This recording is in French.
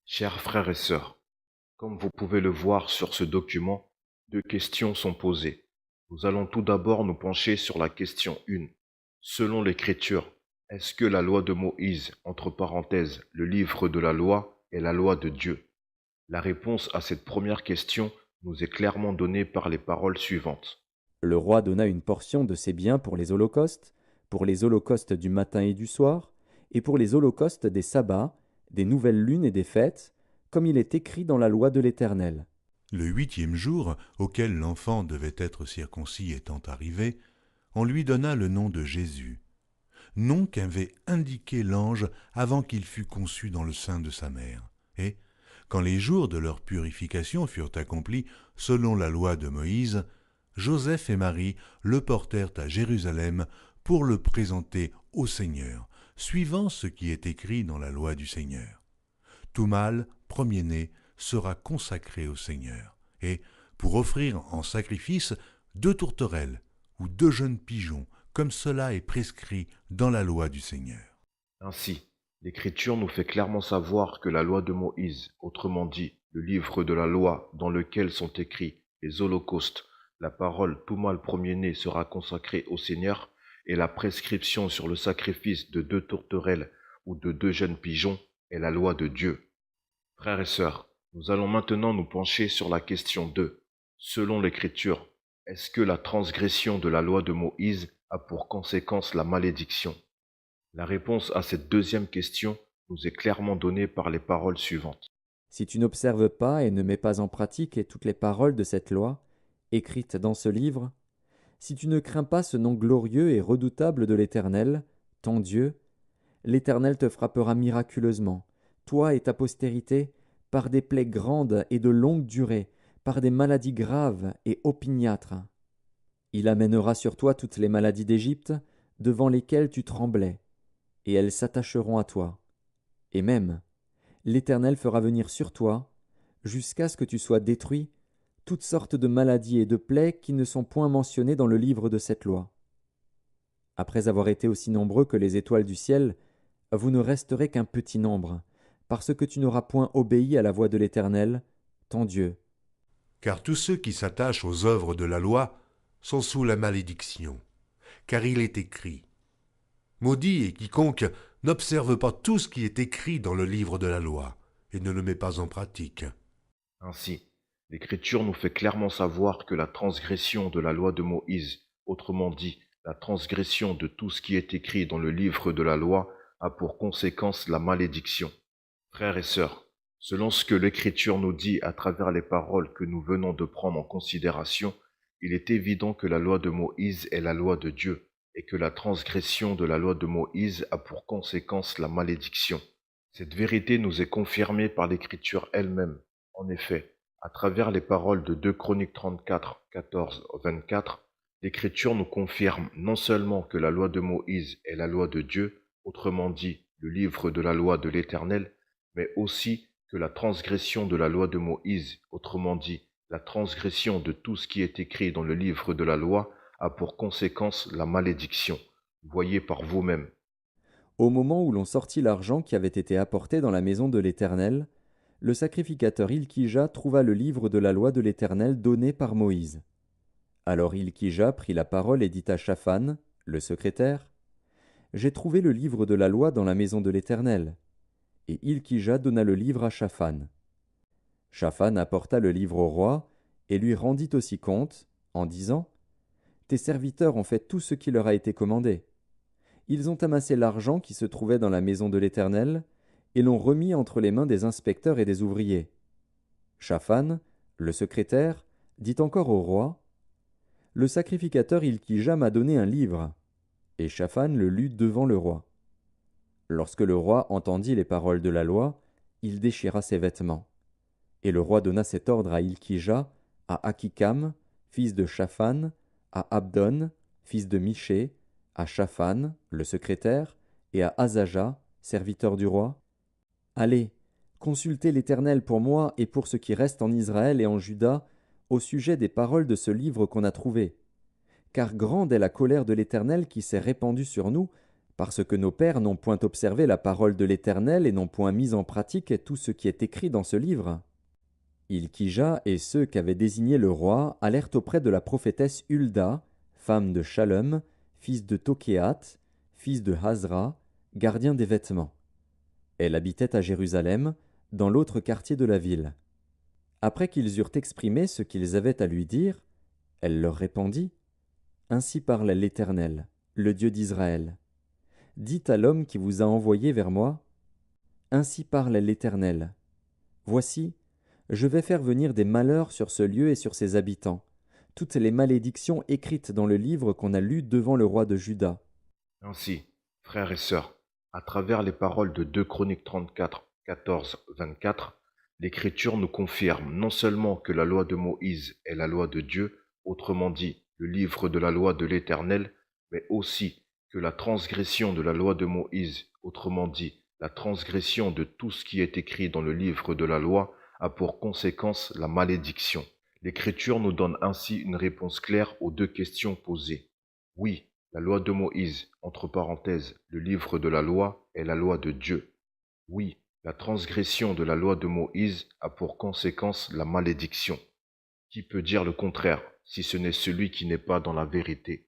Chers frères et sœurs, comme vous pouvez le voir sur ce document, deux questions sont posées. Nous allons tout d'abord nous pencher sur la question 1. Selon l'Écriture, est-ce que la loi de Moïse, entre parenthèses, le livre de la loi, est la loi de Dieu? La réponse à cette première question nous est clairement donnée par les paroles suivantes. Le roi donna une portion de ses biens pour les holocaustes du matin et du soir, et pour les holocaustes des sabbats, des nouvelles lunes et des fêtes, comme il est écrit dans la loi de l'Éternel. Le 8e jour, auquel l'enfant devait être circoncis étant arrivé, on lui donna le nom de Jésus, nom qu'avait indiqué l'ange avant qu'il fût conçu dans le sein de sa mère. Et, quand les jours de leur purification furent accomplis selon la loi de Moïse, Joseph et Marie le portèrent à Jérusalem pour le présenter au Seigneur, suivant ce qui est écrit dans la loi du Seigneur. Tout mâle, premier-né, sera consacré au Seigneur, et pour offrir en sacrifice 2 tourterelles ou 2 jeunes pigeons, comme cela est prescrit dans la loi du Seigneur. Ainsi, l'Écriture nous fait clairement savoir que la loi de Moïse, autrement dit, le livre de la loi dans lequel sont écrits les holocaustes, la parole tout mâle premier-né sera consacré au Seigneur, et la prescription sur le sacrifice de 2 tourterelles ou de 2 jeunes pigeons est la loi de Dieu. Frères et sœurs, nous allons maintenant nous pencher sur la question 2. Selon l'Écriture, est-ce que la transgression de la loi de Moïse a pour conséquence la malédiction? La réponse à cette deuxième question nous est clairement donnée par les paroles suivantes. Si tu n'observes pas et ne mets pas en pratique toutes les paroles de cette loi, écrites dans ce livre, si tu ne crains pas ce nom glorieux et redoutable de l'Éternel, ton Dieu, l'Éternel te frappera miraculeusement, toi et ta postérité, par des plaies grandes et de longue durée, par des maladies graves et opiniâtres. Il amènera sur toi toutes les maladies d'Égypte, devant lesquelles tu tremblais, et elles s'attacheront à toi. Et même, l'Éternel fera venir sur toi, jusqu'à ce que tu sois détruit, toutes sortes de maladies et de plaies qui ne sont point mentionnées dans le livre de cette loi. Après avoir été aussi nombreux que les étoiles du ciel, vous ne resterez qu'un petit nombre, parce que tu n'auras point obéi à la voix de l'Éternel, ton Dieu. Car tous ceux qui s'attachent aux œuvres de la loi sont sous la malédiction. Car il est écrit, maudit est quiconque n'observe pas tout ce qui est écrit dans le livre de la loi, et ne le met pas en pratique. Ainsi, l'Écriture nous fait clairement savoir que la transgression de la loi de Moïse, autrement dit, la transgression de tout ce qui est écrit dans le livre de la loi, a pour conséquence la malédiction. Frères et sœurs, selon ce que l'Écriture nous dit à travers les paroles que nous venons de prendre en considération, il est évident que la loi de Moïse est la loi de Dieu, et que la transgression de la loi de Moïse a pour conséquence la malédiction. Cette vérité nous est confirmée par l'Écriture elle-même. En effet, à travers les paroles de 2 Chroniques 34, 14, 24, l'Écriture nous confirme non seulement que la loi de Moïse est la loi de Dieu, autrement dit, le livre de la loi de l'Éternel, mais aussi que la transgression de la loi de Moïse, autrement dit, la transgression de tout ce qui est écrit dans le livre de la loi, a pour conséquence la malédiction. Voyez par vous-même. Au moment où l'on sortit l'argent qui avait été apporté dans la maison de l'Éternel, le sacrificateur Ilkija trouva le livre de la loi de l'Éternel donné par Moïse. Alors Ilkija prit la parole et dit à Shaphan, le secrétaire, « J'ai trouvé le livre de la loi dans la maison de l'Éternel. » Et Ilkija donna le livre à Shaphan. Shaphan apporta le livre au roi et lui rendit aussi compte, en disant, « Tes serviteurs ont fait tout ce qui leur a été commandé. Ils ont amassé l'argent qui se trouvait dans la maison de l'Éternel et l'ont remis entre les mains des inspecteurs et des ouvriers. » Shaphan, le secrétaire, dit encore au roi, « Le sacrificateur Ilkija m'a donné un livre. » Et Shaphan le lut devant le roi. Lorsque le roi entendit les paroles de la loi, il déchira ses vêtements. Et le roi donna cet ordre à Ilkija, à Akikam, fils de Shaphan, à Abdon, fils de Miché, à Shaphan, le secrétaire, et à Azaja, serviteur du roi. Allez, consultez l'Éternel pour moi et pour ce qui reste en Israël et en Juda, au sujet des paroles de ce livre qu'on a trouvé. Car grande est la colère de l'Éternel qui s'est répandue sur nous, parce que nos pères n'ont point observé la parole de l'Éternel et n'ont point mis en pratique tout ce qui est écrit dans ce livre. Ilkija et ceux qu'avait désigné le roi allèrent auprès de la prophétesse Hulda, femme de Shallum, fils de Tokéat, fils de Hazra, gardien des vêtements. Elle habitait à Jérusalem, dans l'autre quartier de la ville. Après qu'ils eurent exprimé ce qu'ils avaient à lui dire, elle leur répondit : « Ainsi parle l'Éternel, le Dieu d'Israël. Dites à l'homme qui vous a envoyé vers moi : Ainsi parle l'Éternel. Voici, je vais faire venir des malheurs sur ce lieu et sur ses habitants, toutes les malédictions écrites dans le livre qu'on a lu devant le roi de Juda. » Ainsi, frères et sœurs, à travers les paroles de 2 Chroniques 34, 14, 24, l'Écriture nous confirme non seulement que la loi de Moïse est la loi de Dieu, autrement dit, le livre de la loi de l'Éternel, mais aussi que la transgression de la loi de Moïse, autrement dit, la transgression de tout ce qui est écrit dans le livre de la loi, a pour conséquence la malédiction. L'Écriture nous donne ainsi une réponse claire aux deux questions posées. Oui, la loi de Moïse, entre parenthèses, le livre de la loi, est la loi de Dieu. Oui, la transgression de la loi de Moïse a pour conséquence la malédiction. Qui peut dire le contraire, si ce n'est celui qui n'est pas dans la vérité?